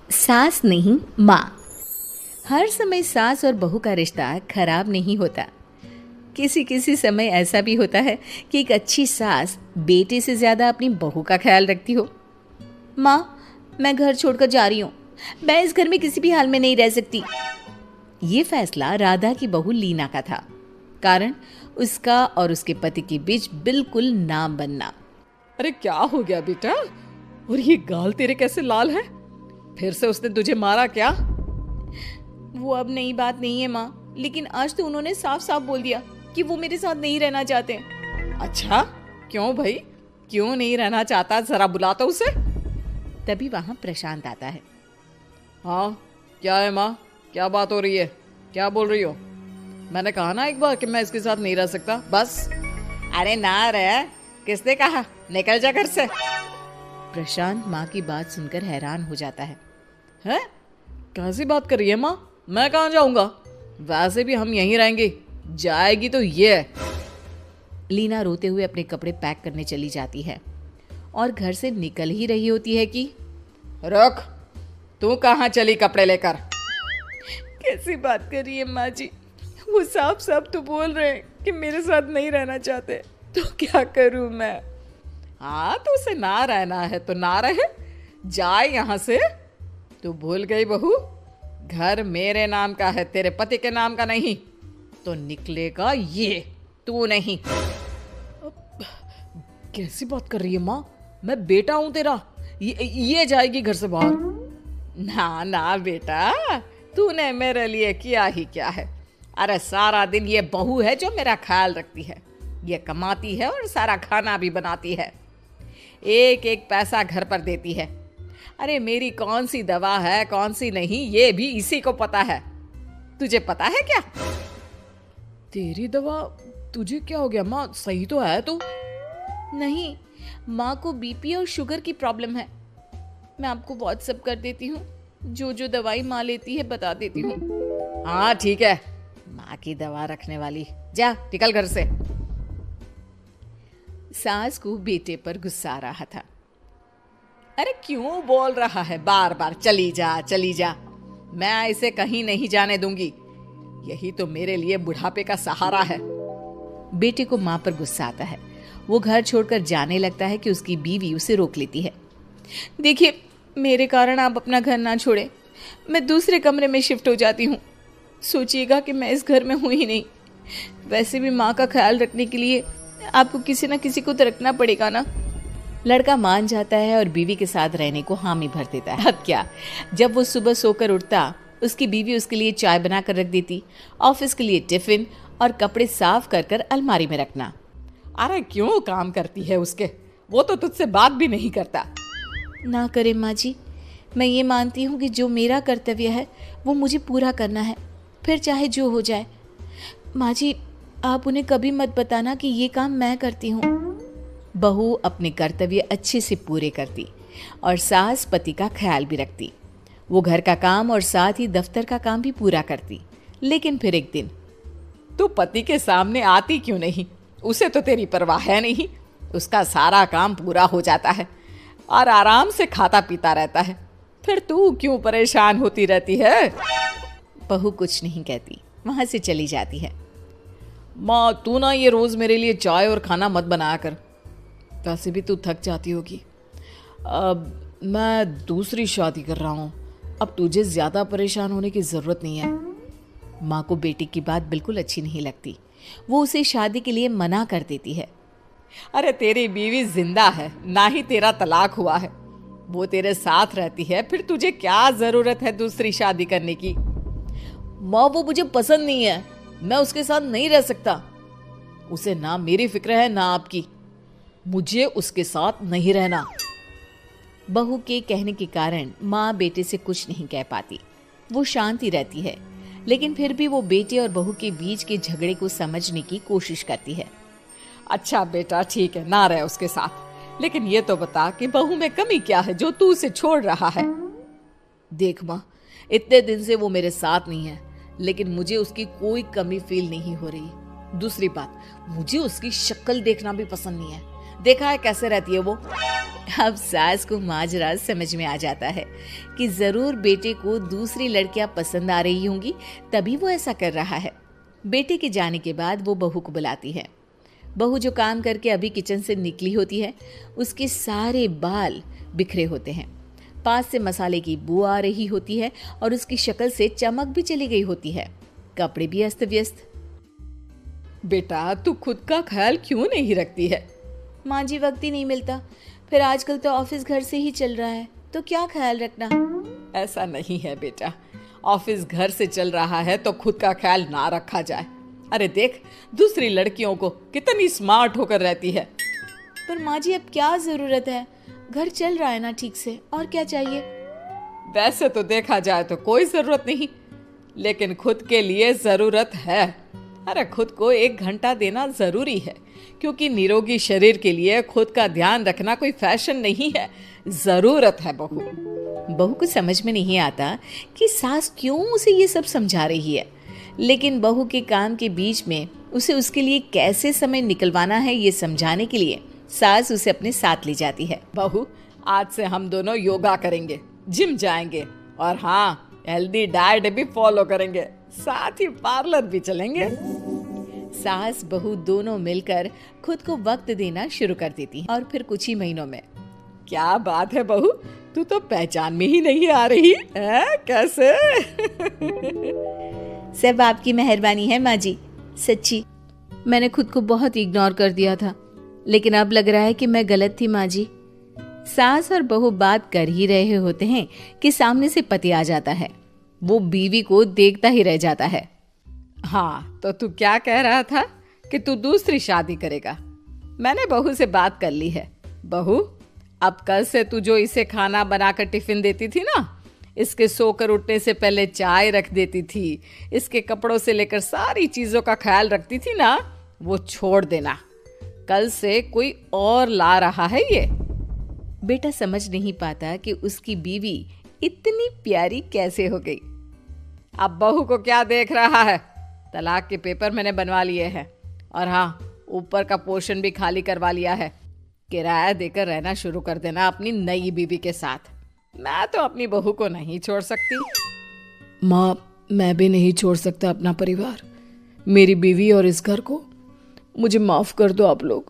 सास नहीं माँ। हर समय सास और बहू का रिश्ता खराब नहीं होता। किसी किसी समय ऐसा भी होता है कि एक अच्छी सास बेटे से ज़्यादा अपनी बहू का ख्याल रखती हो। माँ, मैं घर छोड़कर जा रही हूँ, मैं इस घर में किसी भी हाल में नहीं रह सकती। ये फैसला राधा की बहू लीना का था। कारण उसका और उसके पति के बीच बिल्कुल ना बनना। अरे क्या हो गया बेटा? और ये गाल तेरे कैसे लाल है? फिर से उसने तुझे मारा क्या? वो अब नई बात नहीं है माँ, लेकिन आज तो उन्होंने साफ साफ बोल दिया कि वो मेरे साथ नहीं रहना चाहते। अच्छा, क्यों भाई? क्यों नहीं रहना चाहता? जरा बुला तो उसे। तभी वहां प्रशांत आता है। हाँ, क्या है माँ? क्या बात हो रही है? क्या बोल रही हो? मैंने कहा ना एक बार कि मैं इसके साथ नहीं रह सकता, बस। अरे ना रह, किसने कहा? निकल जा घर से। प्रशांत माँ की बात सुनकर हैरान हो जाता है। हैं? कैसी बात कर रही है माँ? मैं कहाँ जाऊंगा? वैसे भी हम यहीं रहेंगे। जाएगी तो ये। लीना रोते हुए अपने कपड़े पैक करने चली जाती है और घर से निकल ही रही होती है कि रुक, तू कहाँ चली कपड़े लेकर? कैसी बात कर रही है माँ जी? वो साफ साफ तो बोल रहे हैं कि मेरे साथ नहीं रहना चाहते, तो क्या करूं मैं? हाँ, तो उसे ना रहना है तो ना रहे, जाए यहाँ से। तू भूल गई बहू, घर मेरे नाम का है, तेरे पति के नाम का नहीं। तो निकलेगा ये, तू नहीं। कैसी बात कर रही है माँ? मैं बेटा हूं तेरा, ये जाएगी घर से बाहर। ना ना बेटा, तूने मेरे लिए किया ही क्या है? अरे सारा दिन ये बहू है जो मेरा ख्याल रखती है। ये कमाती है और सारा खाना भी बनाती है, एक एक पैसा घर पर देती है। अरे मेरी कौन सी दवा है कौन सी नहीं, ये भी इसी को पता है। तुझे पता है क्या? तेरी दवा? तुझे क्या हो गया माँ? सही तो है तू? नहीं, माँ को बीपी और शुगर की प्रॉब्लम है। मैं आपको व्हाट्सएप कर देती हूँ, जो जो दवाई माँ लेती है बता देती हूँ। हाँ ठीक है, माँ की दवा रखने वाली। जा निकल घर से। सास को बेटे पर गुस्सा आ रहा था। अरे क्यों बोल रहा है बार बार चली जा चली जा? मैं इसे कहीं नहीं जाने दूंगी। यही तो मेरे लिए बुढ़ापे का सहारा है। बेटे को माँ पर गुस्सा आता है। वो घर छोड़कर जाने लगता है कि उसकी बीवी उसे रोक लेती है। देखिए, मेरे कारण आप अपना घर ना छोड़े, मैं दूसरे कमरे में शिफ्ट हो जाती हूँ। सोचिएगा कि मैं इस घर में हूँ ही नहीं। वैसे भी माँ का ख्याल रखने के लिए आपको किसी ना किसी को तो रखना पड़ेगा ना। लड़का मान जाता है और बीवी के साथ रहने को हामी भर देता है। अब क्या, जब वो सुबह सोकर उठता, उसकी बीवी उसके लिए चाय बना कर रख देती, ऑफिस के लिए टिफिन और कपड़े साफ कर कर अलमारी में रखना। अरे क्यों काम करती है उसके? वो तो तुझसे बात भी नहीं करता। ना करे माँ जी, मैं ये मानती हूँ कि जो मेरा कर्तव्य है वो मुझे पूरा करना है, फिर चाहे जो हो जाए। माँ जी, आप उन्हें कभी मत बताना कि ये काम मैं करती हूँ। बहू अपने कर्तव्य अच्छे से पूरे करती और सास पति का ख्याल भी रखती। वो घर का काम और साथ ही दफ्तर का काम भी पूरा करती। लेकिन फिर एक दिन, तू पति के सामने आती क्यों नहीं? उसे तो तेरी परवाह है नहीं। उसका सारा काम पूरा हो जाता है और आराम से खाता पीता रहता है। फिर तू क्यों परेशान होती रहती है? बहू कुछ नहीं कहती, वहां से चली जाती है। माँ, तू ना ये रोज मेरे लिए चाय और खाना मत बनाया कर। वैसे भी तू थक जाती होगी। अब मैं दूसरी शादी कर रहा हूँ, अब तुझे ज्यादा परेशान होने की जरूरत नहीं है। माँ को बेटी की बात बिल्कुल अच्छी नहीं लगती। वो उसे शादी के लिए मना कर देती है। अरे तेरी बीवी जिंदा है, ना ही तेरा तलाक हुआ है। वो तेरे साथ रहती है, फिर तुझे क्या जरूरत है दूसरी शादी करने की? माँ, वो मुझे पसंद नहीं है, मैं उसके साथ नहीं रह सकता। उसे ना मेरी फिक्र है ना आपकी। मुझे उसके साथ नहीं रहना। बहू के कहने के कारण माँ बेटे से कुछ नहीं कह पाती। वो शांति रहती है, लेकिन फिर भी वो बेटे और बहू के बीच के झगड़े को समझने की कोशिश करती है। अच्छा बेटा, ठीक है, ना रहे उसके साथ, लेकिन ये तो बता कि बहू में कमी क्या है जो तू उसे छोड़ रहा है? देख माँ, इतने दिन से वो मेरे साथ नहीं है, लेकिन मुझे उसकी कोई कमी फील नहीं हो रही। दूसरी बात, मुझे उसकी शक्ल देखना भी पसंद नहीं है। देखा है कैसे रहती है वो? अब सास को माजरा समझ में आ जाता है कि जरूर बेटे को दूसरी लड़कियां पसंद आ रही होंगी, तभी वो ऐसा कर रहा है। बेटे के जाने के बाद वो बहू को बुलाती है। बहू जो काम करके अभी किचन से निकली होती है, उसके सारे बाल बिखरे होते हैं, पास से मसाले की बू आ रही होती है और उसकी शक्ल से चमक भी चली गई होती है, कपड़े भी अस्त व्यस्त। बेटा तू खुद का ख्याल क्यों नहीं रखती है? माँ जी, वक्त ही नहीं मिलता, फिर आजकल तो ऑफिस घर से ही चल रहा है, तो क्या ख्याल रखना। ऐसा नहीं है बेटा, ऑफिस घर से चल रहा है तो खुद का ख्याल ना रखा जाए। अरे देख, दूसरी लड़कियों को कितनी स्मार्ट होकर रहती है। पर माँ जी, अब क्या जरूरत है, घर चल रहा है ना ठीक से, और क्या चाहिए। वैसे तो देखा जाए तो कोई जरूरत नहीं, लेकिन खुद के लिए जरूरत है। अरे खुद को 1 घंटा देना जरूरी है, क्योंकि निरोगी शरीर के लिए खुद का ध्यान रखना कोई फैशन नहीं है, जरूरत है। बहू को समझ में नहीं आता कि सास क्यों उसे ये सब समझा रही है, लेकिन बहू के काम के बीच में उसे उसके लिए कैसे समय निकलवाना है ये समझाने के लिए सास उसे अपने साथ ले जाती है। बहू, आज से हम दोनों योगा करेंगे, जिम जाएंगे और हाँ, हेल्दी डाइट भी फॉलो करेंगे, साथ ही पार्लर भी चलेंगे। सास बहू दोनों मिलकर खुद को वक्त देना शुरू कर देती हैं और फिर कुछ ही महीनों में। क्या बात है बहू, तू तो पहचान में ही नहीं आ रही है, कैसे? सब आपकी मेहरबानी है माँ जी, सच्ची मैंने खुद को बहुत इग्नोर कर दिया था, लेकिन अब लग रहा है कि मैं गलत थी माँ जी। सास और बहू बात कर ही रहे होते हैं कि सामने से पति आ जाता है। वो बीवी को देखता ही रह जाता है। हाँ, तो तू क्या कह रहा था कि तू दूसरी शादी करेगा? मैंने बहू से बात कर ली है। बहू, अब कल से तू जो इसे खाना बनाकर टिफिन देती थी ना, इसके सोकर उठने से पहले चाय रख देती थी, इसके कपड़ों से लेकर सारी चीजों का ख्याल रखती थी ना, वो छोड़ देना। कल से कोई और ला रहा है ये। बेटा समझ नहीं पाता कि उसकी बीवी इतनी प्यारी कैसे हो गई। अब बहू को क्या देख रहा है? तलाक के पेपर मैंने बनवा लिए हैं और हाँ, ऊपर का पोर्शन भी खाली करवा लिया है। किराया देकर रहना शुरू कर देना अपनी नई बीवी के साथ। मैं तो अपनी बहू को नहीं छोड़ सकती। माँ, मैं भी नहीं छोड़ सकता अपना परिवार, मेरी बीवी और इस घर को। मुझे माफ कर दो आप लोग।